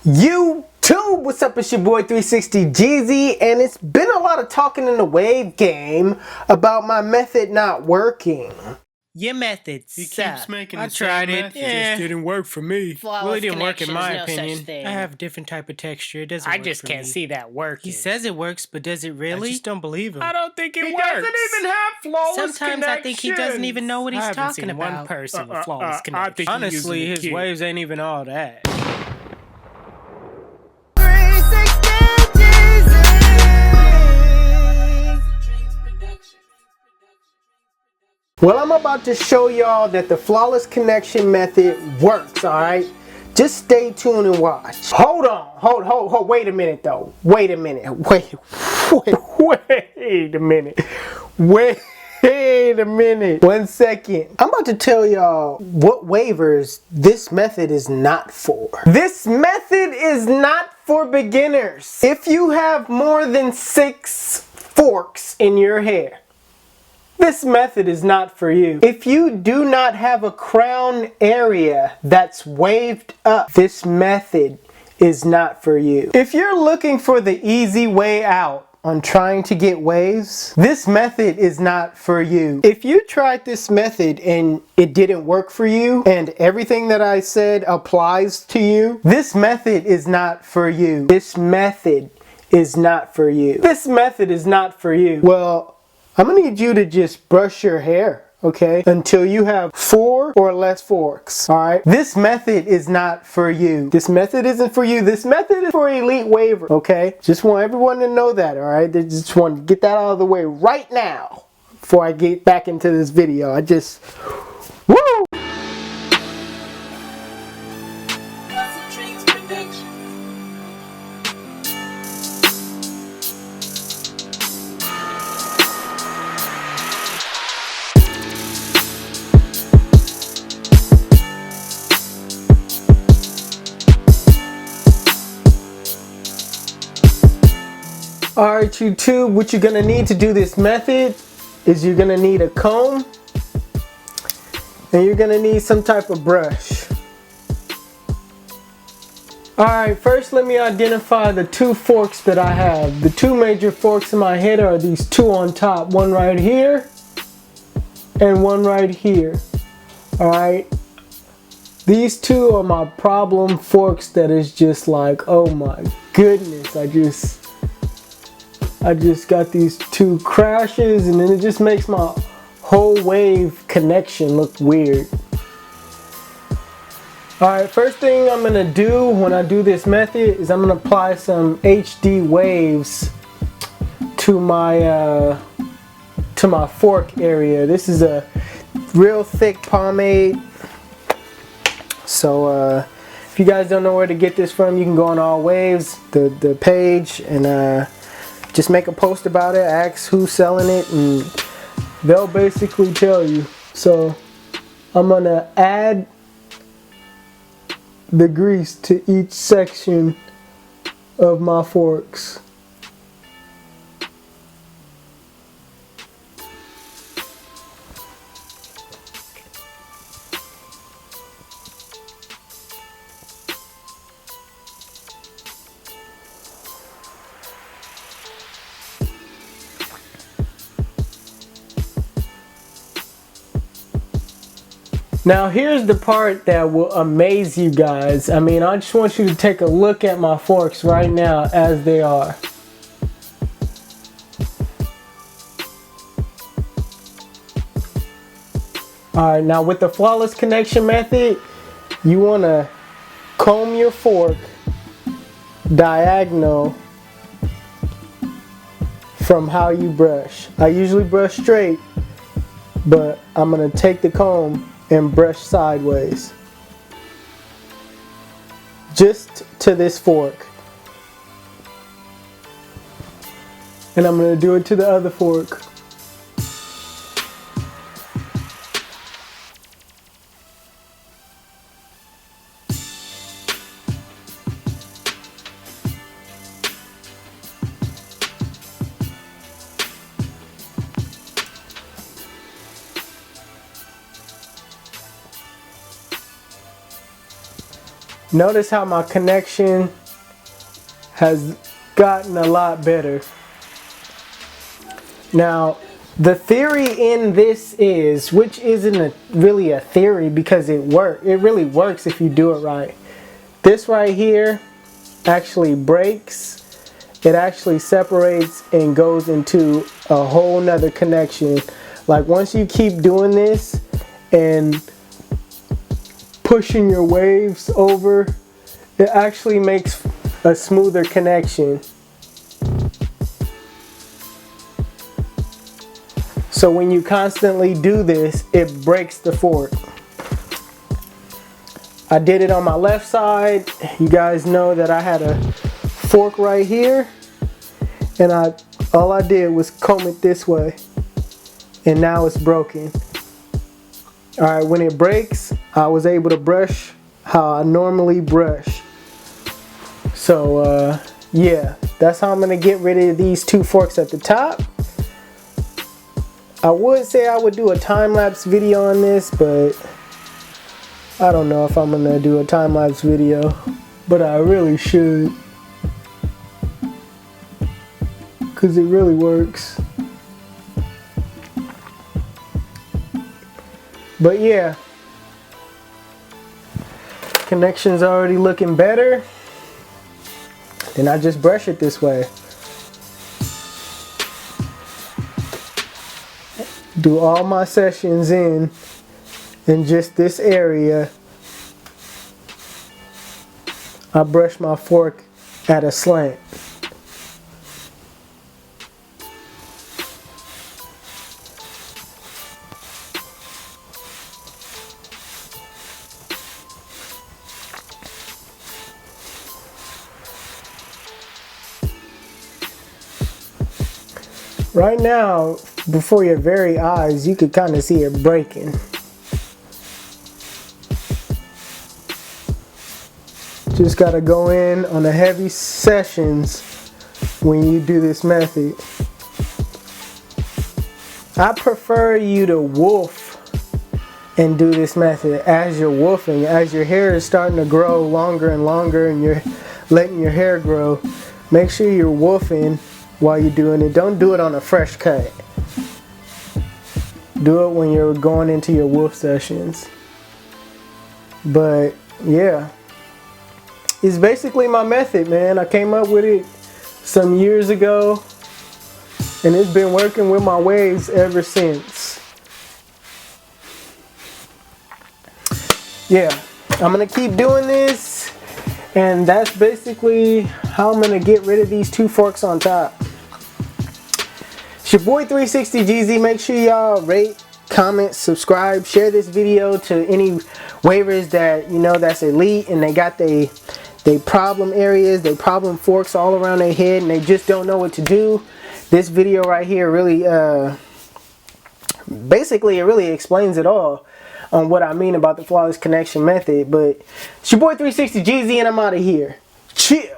YouTube, what's up? It's your boy 360 Jeezy, and it's been a lot of talking in the wave game about my method not working. Your method keeps making I the tried same it. method. Yeah. Just didn't work for me. Flawless Really didn't work in my connection, there's no opinion. such thing. I have a different type of texture. It doesn't I work just for can't me. see that working. He says it works, but does it really? I just don't believe him. I don't think it He works. doesn't even have flawless Sometimes I think he doesn't even know what he's talking about. One person with flawless I connection. think Honestly, his waves ain't even all that. Well, I'm about to show y'all that the flawless connection method works, alright? Just stay tuned and watch. Hold on, wait a minute though. Wait a minute, wait a minute. 1 second. I'm about to tell y'all what waivers this method is not for. This method is not for beginners. If you have more than 6 forks in your hair, this method is not for you. If you do not have a crown area that's waved up, this method is not for you. If you're looking for the easy way out on trying to get waves, this method is not for you. If you tried this method and it didn't work for you, and everything that I said applies to you, this method is not for you. This method is not for you. This method is not for you. Well, I'm gonna need you to just brush your hair, okay? Until you have 4 or less forks, all right? This method is not for you. This method isn't for you. This method is for elite waiver, okay? Just want everyone to know that, all right? They just want to get that out of the way right now before I get back into this video. Woo! Alright YouTube, what you're gonna need to do this method is you're gonna need a comb and you're gonna need some type of brush. Alright, first let me identify the 2 forks that I have. The 2 major forks in my head are these 2 on top, one right here and one right here. Alright, these 2 are my problem forks that is just like, oh my goodness, I just got these 2 crashes and then it just makes my whole wave connection look weird. Alright, first thing I'm gonna do when I do this method is I'm gonna apply some HD waves to my fork area. This is a real thick pomade. So if you guys don't know where to get this from, you can go on Allwaves, the page, and just make a post about it, ask who's selling it, and they'll basically tell you. So I'm gonna add the grease to each section of my forks. Now here's the part that will amaze you guys. I mean, I just want you to take a look at my forks right now as they are. Alright, now with the flawless connection method, you want to comb your fork diagonal from how you brush. I usually brush straight, but I'm going to take the comb and brush sideways just to this fork, and I'm going to do it to the other fork. Notice how my connection has gotten a lot better. Now, the theory in this is, which isn't really a theory because it really works if you do it right. This right here actually breaks. It actually separates and goes into a whole nother connection. Like once you keep doing this and pushing your waves over, it actually makes a smoother connection. So when you constantly do this, it breaks the fork. I did it on my left side. You guys know that I had a fork right here, and all I did was comb it this way, and now it's broken. Alright, when it breaks, I was able to brush how I normally brush. So yeah, that's how I'm gonna get rid of these two forks at the top. I would say I would do a time-lapse video on this, but I don't know if I'm gonna do a time-lapse video, but I really should, because it really works. But yeah, connection's already looking better. Then I just brush it this way. Do all my sessions in just this area. I brush my fork at a slant. Right now, before your very eyes, you could kind of see it breaking. Just gotta go in on the heavy sessions when you do this method. I prefer you to wolf and do this method as you're wolfing, as your hair is starting to grow longer and longer and you're letting your hair grow. Make sure you're wolfing while you're doing it. Don't do it on a fresh cut. Do it when you're going into your wolf sessions. But yeah, it's basically my method, man. I came up with it some years ago, and it's been working with my waves ever since. Yeah, I'm gonna keep doing this, and that's basically how I'm gonna get rid of these two forks on top. It's your boy 360GZ. Make sure y'all rate, comment, subscribe, share this video to any wavers that you know that's elite and they got they problem areas, they problem forks all around their head and they just don't know what to do. This video right here really basically it really explains it all on what I mean about the flawless connection method. But it's your boy 360GZ and I'm out of here. Chill.